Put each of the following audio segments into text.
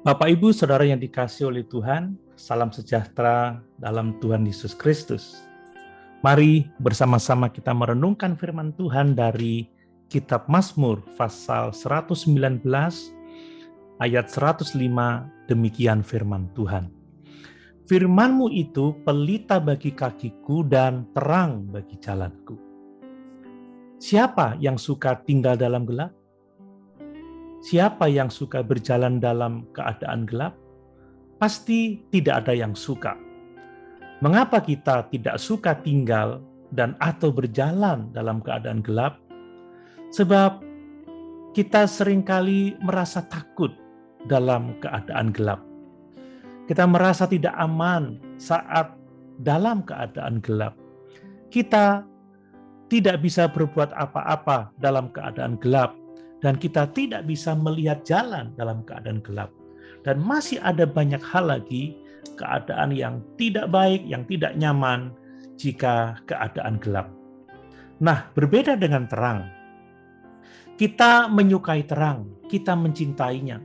Bapak, Ibu, Saudara yang dikasihi oleh Tuhan, salam sejahtera dalam Tuhan Yesus Kristus. Mari bersama-sama kita merenungkan firman Tuhan dari Kitab Mazmur pasal 119 ayat 105, demikian firman Tuhan. Firman-Mu itu pelita bagi kakiku dan terang bagi jalanku. Siapa yang suka tinggal dalam gelap? Siapa yang suka berjalan dalam keadaan gelap? Pasti tidak ada yang suka. Mengapa kita tidak suka tinggal dan atau berjalan dalam keadaan gelap? Sebab kita seringkali merasa takut dalam keadaan gelap. Kita merasa tidak aman saat dalam keadaan gelap. Kita tidak bisa berbuat apa-apa dalam keadaan gelap, dan kita tidak bisa melihat jalan dalam keadaan gelap. Dan masih ada banyak hal lagi, keadaan yang tidak baik, yang tidak nyaman jika keadaan gelap. Nah, berbeda dengan terang. Kita menyukai terang, kita mencintainya.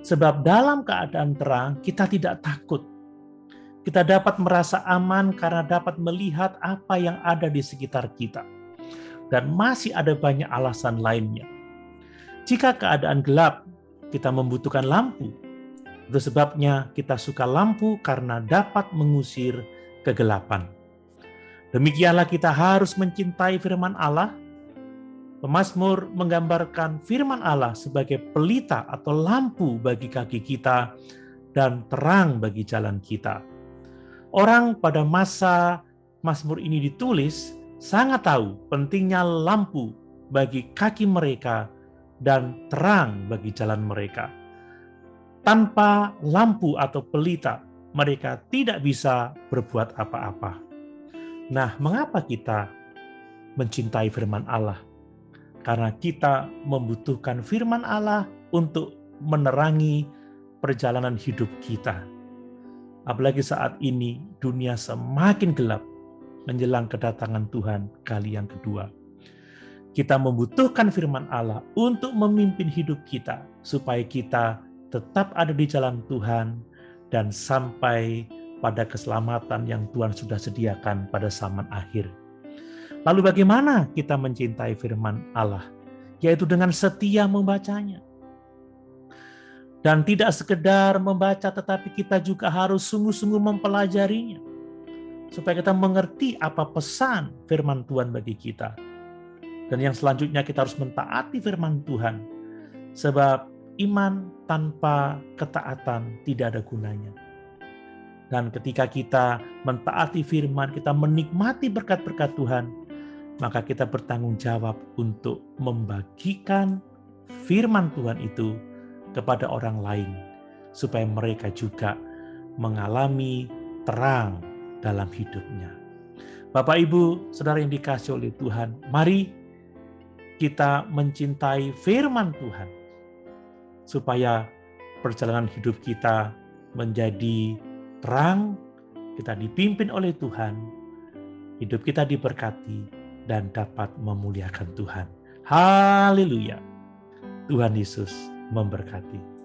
Sebab dalam keadaan terang, kita tidak takut. Kita dapat merasa aman karena dapat melihat apa yang ada di sekitar kita. Dan masih ada banyak alasan lainnya. Jika keadaan gelap, kita membutuhkan lampu. Itu sebabnya kita suka lampu karena dapat mengusir kegelapan. Demikianlah kita harus mencintai firman Allah. Pemazmur menggambarkan firman Allah sebagai pelita atau lampu bagi kaki kita dan terang bagi jalan kita. Orang pada masa Mazmur ini ditulis sangat tahu pentingnya lampu bagi kaki mereka dan terang bagi jalan mereka. Tanpa lampu atau pelita, mereka tidak bisa berbuat apa-apa. Nah, mengapa kita mencintai firman Allah? Karena kita membutuhkan firman Allah untuk menerangi perjalanan hidup kita. Apalagi saat ini dunia semakin gelap menjelang kedatangan Tuhan kali yang kedua. Kita membutuhkan firman Allah untuk memimpin hidup kita, supaya kita tetap ada di jalan Tuhan dan sampai pada keselamatan yang Tuhan sudah sediakan pada zaman akhir. Lalu bagaimana kita mencintai firman Allah? Yaitu dengan setia membacanya. Dan tidak sekedar membaca, tetapi kita juga harus sungguh-sungguh mempelajarinya. Supaya kita mengerti apa pesan firman Tuhan bagi kita. Dan yang selanjutnya kita harus mentaati firman Tuhan. Sebab iman tanpa ketaatan tidak ada gunanya. Dan ketika kita mentaati firman, kita menikmati berkat-berkat Tuhan, maka kita bertanggung jawab untuk membagikan firman Tuhan itu kepada orang lain. Supaya mereka juga mengalami terang dalam hidupnya. Bapak, Ibu, Saudara yang dikasihi oleh Tuhan, mari kita mencintai firman Tuhan, supaya perjalanan hidup kita menjadi terang, kita dipimpin oleh Tuhan, hidup kita diberkati, dan dapat memuliakan Tuhan. Haleluya! Tuhan Yesus memberkati.